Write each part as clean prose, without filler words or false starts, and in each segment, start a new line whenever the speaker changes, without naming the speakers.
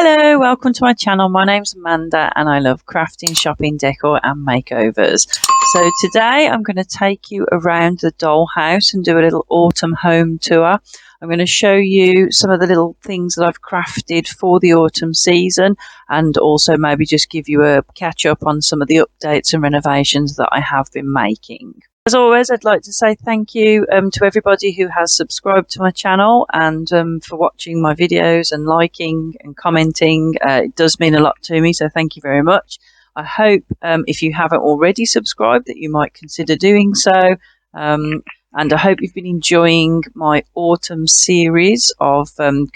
Hello, welcome to my channel. My name's Amanda and I love crafting, shopping, decor and makeovers. So today I'm going to take you around the Dollhouse and do a little autumn home tour. I'm going to show you some of the little things that I've crafted for the autumn season and also maybe just give you a catch up on some of the updates and renovations that I have been making. As always, I'd like to say thank you to everybody who has subscribed to my channel and for watching my videos and liking and commenting. It does mean a lot to me, so thank you very much. I hope if you haven't already subscribed that you might consider doing so. And I hope you've been enjoying my autumn series of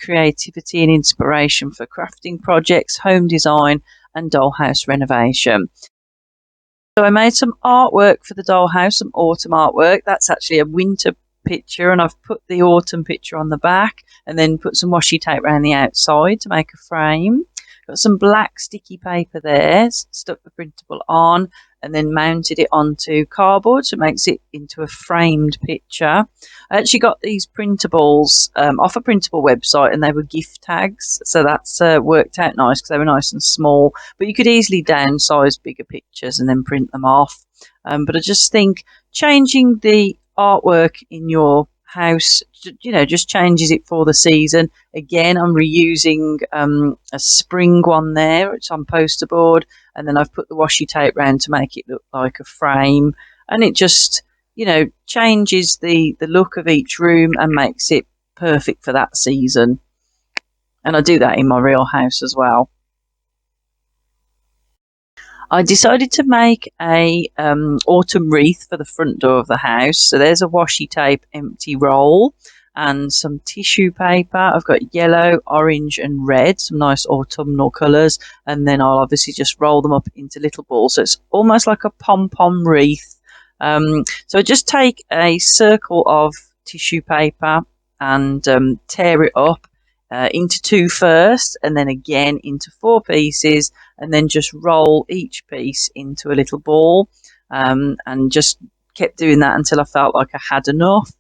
creativity and inspiration for crafting projects, home design and dollhouse renovation. So I made some artwork for the dollhouse, some autumn artwork. That's actually a winter picture, and I've put the autumn picture on the back and then put some washi tape around the outside to make a frame. Got some black sticky paper there, stuck the printable on and then mounted it onto cardboard so it makes it into a framed picture. I actually got these printables off a printable website and they were gift tags, so that's worked out nice because they were nice and small, but you could easily downsize bigger pictures and then print them off. But I just think changing the artwork in your house, you know, just changes it for the season. Again, I'm reusing a spring one there, it's on poster board, and then I've put the washi tape round to make it look like a frame, and it just, you know, changes the look of each room and makes it perfect for that season. And I do that in my real house as well. I decided to make a autumn wreath for the front door of the house. So there's a washi tape empty roll and some tissue paper. I've got yellow, orange and red, some nice autumnal colours, and then I'll obviously just roll them up into little balls. So it's almost like a pom-pom wreath. So I just take a circle of tissue paper and tear it up into two first, and then again into four pieces, and then just roll each piece into a little ball, and just kept doing that until I felt like I had enough.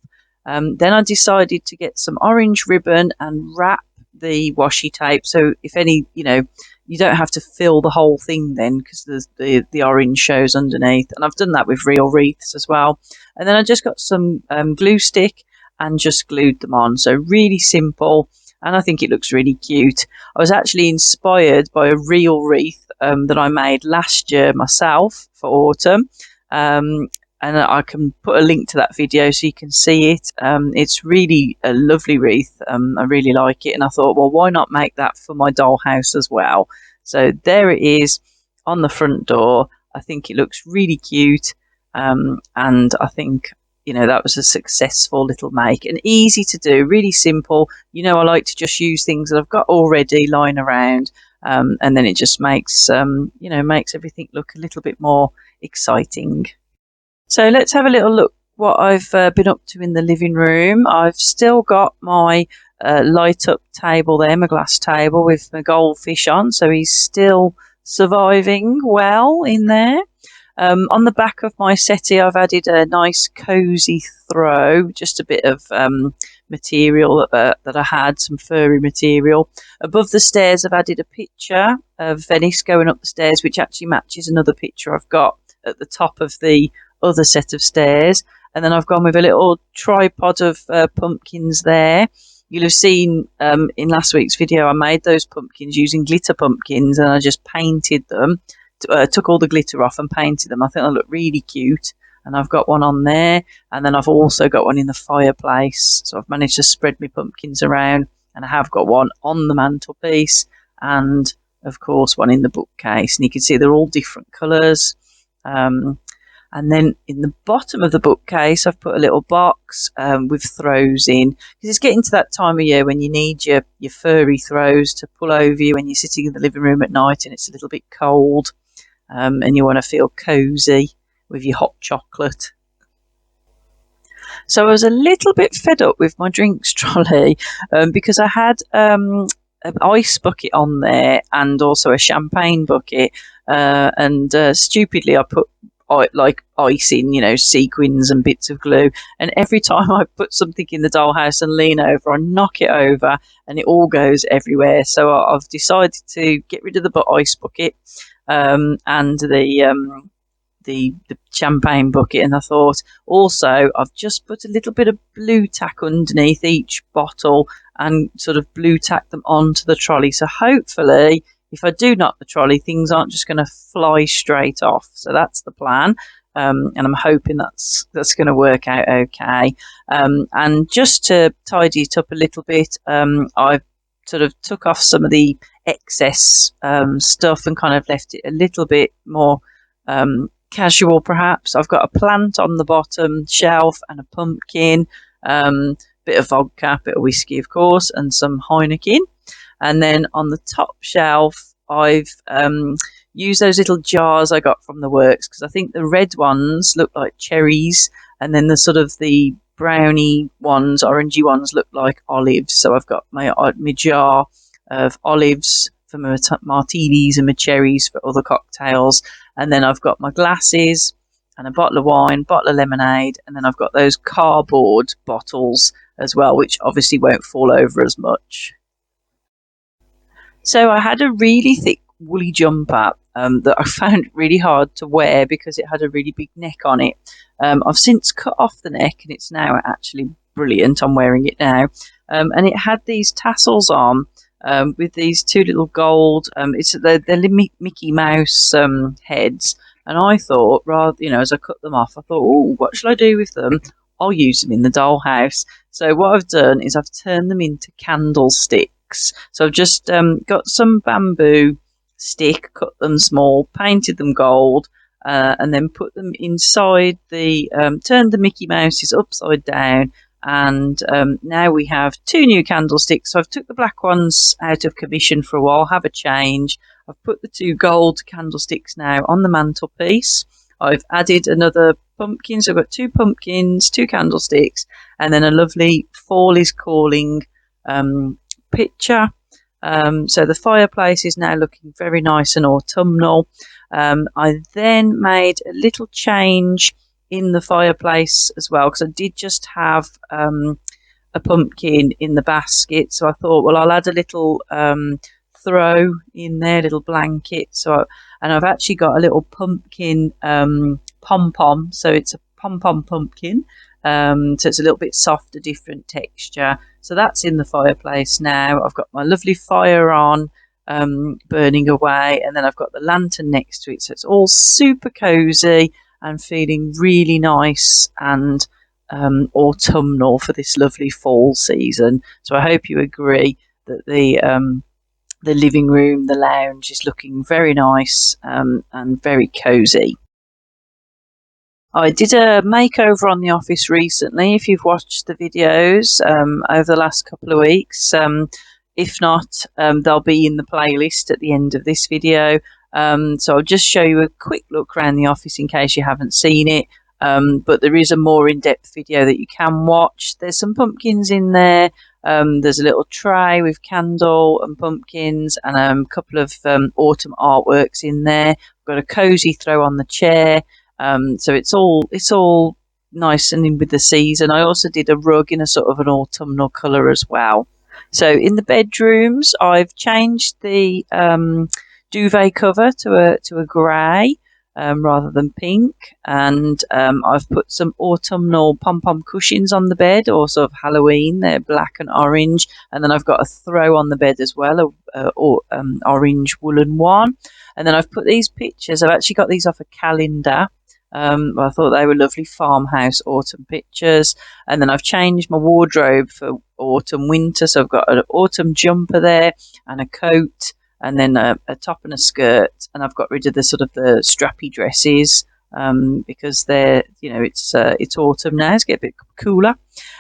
Then I decided to get some orange ribbon and wrap the washi tape, so if any, you know, you don't have to fill the whole thing then because the orange shows underneath, and I've done that with real wreaths as well. And then I just got some glue stick and just glued them on, so really simple. And I think it looks really cute. I was actually inspired by a real wreath that I made last year myself for autumn. And I can put a link to that video so you can see it. It's really a lovely wreath. I really like it. And I thought, well, why not make that for my dollhouse as well? So there it is on the front door. I think it looks really cute. And I think, you know, that was a successful little make and easy to do, really simple. You know, I like to just use things that I've got already lying around, and then it just makes, you know, makes everything look a little bit more exciting. So let's have a little look what I've been up to in the living room. I've still got my light up table there, my glass table with my goldfish on, so he's still surviving well in there. On the back of my settee, I've added a nice cosy throw, just a bit of material that I had, some furry material. Above the stairs, I've added a picture of Venice going up the stairs, which actually matches another picture I've got at the top of the other set of stairs. And then I've gone with a little tripod of pumpkins there. You'll have seen in last week's video, I made those pumpkins using glitter pumpkins, and I just painted them. Took all the glitter off and painted them. I think they look really cute, and I've got one on there, and then I've also got one in the fireplace, so I've managed to spread my pumpkins around, and I have got one on the mantelpiece and of course one in the bookcase, and you can see they're all different colours. And then in the bottom of the bookcase I've put a little box with throws in, because it's getting to that time of year when you need your furry throws to pull over you when you're sitting in the living room at night and it's a little bit cold. And you want to feel cosy with your hot chocolate. So I was a little bit fed up with my drinks trolley because I had an ice bucket on there and also a champagne bucket, and stupidly I put like icing, sequins and bits of glue. And every time I put something in the dollhouse and lean over, I knock it over, and it all goes everywhere. So I've decided to get rid of the ice bucket, and the champagne bucket, and I thought also I've just put a little bit of blue tack underneath each bottle and sort of blue tack them onto the trolley. So hopefully, if I do knock the trolley, things aren't just going to fly straight off. So that's the plan. And I'm hoping that's going to work out okay. And just to tidy it up a little bit, I've sort of took off some of the excess stuff and kind of left it a little bit more casual, perhaps. I've got a plant on the bottom shelf and a pumpkin, bit of vodka, bit of whiskey, of course, and some Heineken. And then on the top shelf, I've used those little jars I got from the works, because I think the red ones look like cherries, and then the browny ones, orangey ones, look like olives. So I've got my jar of olives for my martinis and my cherries for other cocktails. And then I've got my glasses and a bottle of wine, bottle of lemonade, and then I've got those cardboard bottles as well, which obviously won't fall over as much. So I had a really thick woolly jumper that I found really hard to wear because it had a really big neck on it. I've since cut off the neck, and it's now actually brilliant. I'm wearing it now. And it had these tassels on with these two little gold, they're Mickey Mouse heads. And I thought, as I cut them off, I thought, oh, what shall I do with them? I'll use them in the dollhouse. So what I've done is I've turned them into candlesticks. So I've just got some bamboo stick, cut them small, painted them gold, and then put them inside turned the Mickey Mouses upside down. And now we have two new candlesticks. So I've took the black ones out of commission for a while, have a change. I've put the two gold candlesticks now on the mantelpiece. I've added another pumpkin. So I've got two pumpkins, two candlesticks, and then a lovely fall is calling picture. So the fireplace is now looking very nice and autumnal. I then made a little change in the fireplace as well, because I did just have a pumpkin in the basket. So I thought, well, I'll add a little throw in there, little blanket. And I've actually got a little pumpkin pom-pom. So it's a pom-pom pumpkin. So it's a little bit softer, different texture. So that's in the fireplace now. I've got my lovely fire on, burning away, and then I've got the lantern next to it. So it's all super cozy and feeling really nice and autumnal for this lovely fall season. So I hope you agree that the living room, the lounge, is looking very nice and very cozy. I did a makeover on the office recently, if you've watched the videos over the last couple of weeks. If not, they'll be in the playlist at the end of this video. So I'll just show you a quick look around the office in case you haven't seen it. But there is a more in-depth video that you can watch. There's some pumpkins in there. There's a little tray with candle and pumpkins, and a couple of autumn artworks in there. I've got a cozy throw on the chair. So it's all nice and in with the season. I also did a rug in a sort of an autumnal colour as well. So in the bedrooms, I've changed the duvet cover to a grey rather than pink, and I've put some autumnal pom-pom cushions on the bed, or sort of Halloween. They're black and orange, and then I've got a throw on the bed as well, orange woolen one. And then I've put these pictures. I've actually got these off a calendar. I thought they were lovely farmhouse autumn pictures. And then I've changed my wardrobe for autumn winter. So I've got an autumn jumper there and a coat, and then a top and a skirt. And I've got rid of the sort of the strappy dresses because they're, it's autumn now. It's getting a bit cooler.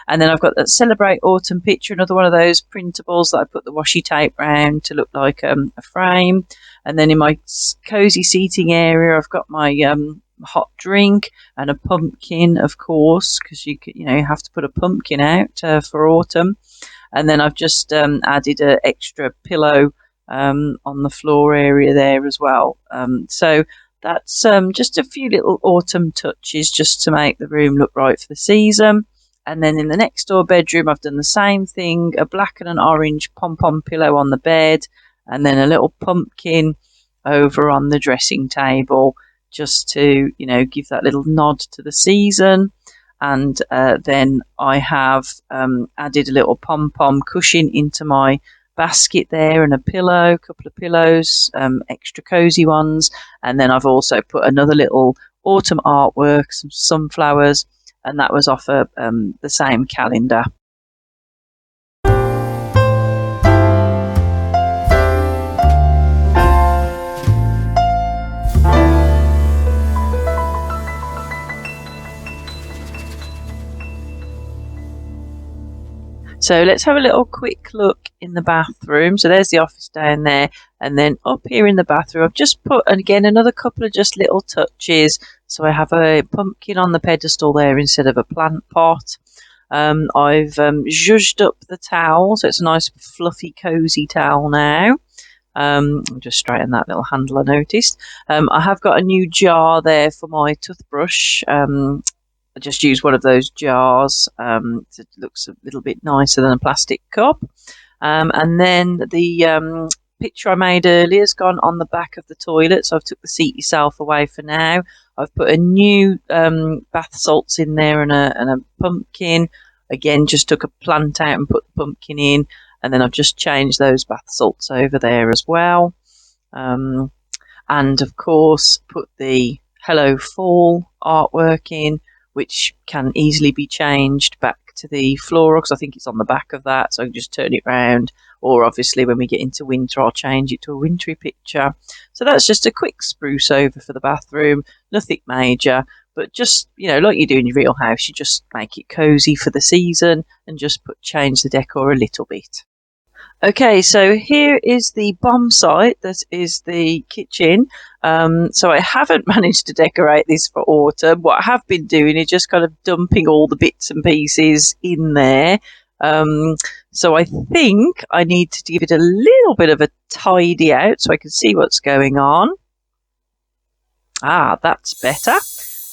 And then I've got that Celebrate Autumn picture, another one of those printables that I put the washi tape round to look like a frame. And then in my cozy seating area, I've got my hot drink and a pumpkin, of course, because you have to put a pumpkin out for autumn. And then I've just added an extra pillow on the floor area there as well. So that's just a few little autumn touches just to make the room look right for the season. And then in the next door bedroom, I've done the same thing, a black and an orange pom-pom pillow on the bed, and then a little pumpkin over on the dressing table, just to, give that little nod to the season. And then I have added a little pom-pom cushion into my basket there, and a pillow, a couple of pillows, extra cozy ones. And then I've also put another little autumn artwork, some sunflowers, and that was off the same calendar. So let's have a little quick look in the bathroom. So there's the office down there, and then up here in the bathroom I've just put, again, another couple of just little touches. So I have a pumpkin on the pedestal there instead of a plant pot. I've zhuzhed up the towel, so it's a nice fluffy cozy towel now. I'll just straighten that little handle I noticed. I have got a new jar there for my toothbrush. I just use one of those jars. It looks a little bit nicer than a plastic cup. And then the picture I made earlier has gone on the back of the toilet, so I've took the seat yourself away for now. I've put a new bath salts in there, and a pumpkin. Again, just took a plant out and put the pumpkin in, and then I've just changed those bath salts over there as well. And of course put the Hello Fall artwork in, which can easily be changed back to the floral, because I think it's on the back of that, so I can just turn it round. Or obviously when we get into winter, I'll change it to a wintry picture. So that's just a quick spruce over for the bathroom, nothing major, but just, like you do in your real house, you just make it cosy for the season and just change the decor a little bit. Okay, so here is the bomb site that is the kitchen. So I haven't managed to decorate this for autumn. What I have been doing is just kind of dumping all the bits and pieces in there. So I think I need to give it a little bit of a tidy out so I can see what's going on. That's better.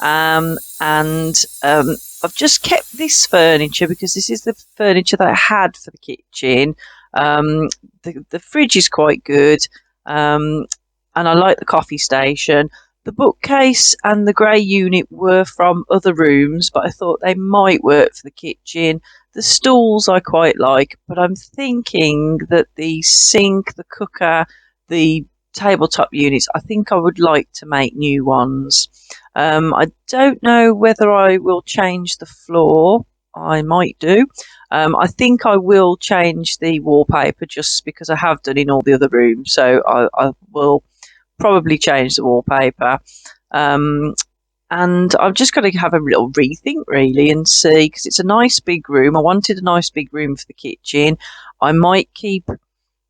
And I've just kept this furniture because this is the furniture that I had for the kitchen. The fridge is quite good, and I like the coffee station. The bookcase and the grey unit were from other rooms, but I thought they might work for the kitchen. The stools I quite like, but I'm thinking that the sink, the cooker, the tabletop units, I think I would like to make new ones. I don't know whether I will change the floor. I might do. I think I will change the wallpaper just because I have done in all the other rooms. So I will probably change the wallpaper. And I've just got to have a little rethink really and see, because it's a nice big room. I wanted a nice big room for the kitchen. I might keep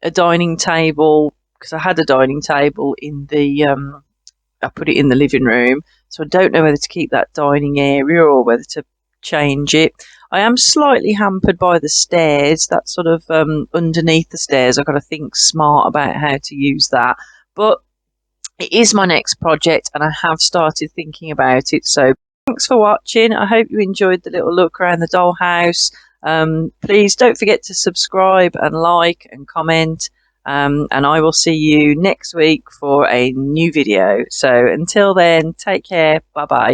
a dining table, because I had a dining table in the I put it in the living room. So I don't know whether to keep that dining area or whether to change it. I am slightly hampered by the stairs. That sort of underneath the stairs, I've got to think smart about how to use that. But it is my next project and I have started thinking about it. So thanks for watching. I hope you enjoyed the little look around the dollhouse. Please don't forget to subscribe and like and comment. And I will see you next week for a new video. So until then, take care. Bye bye.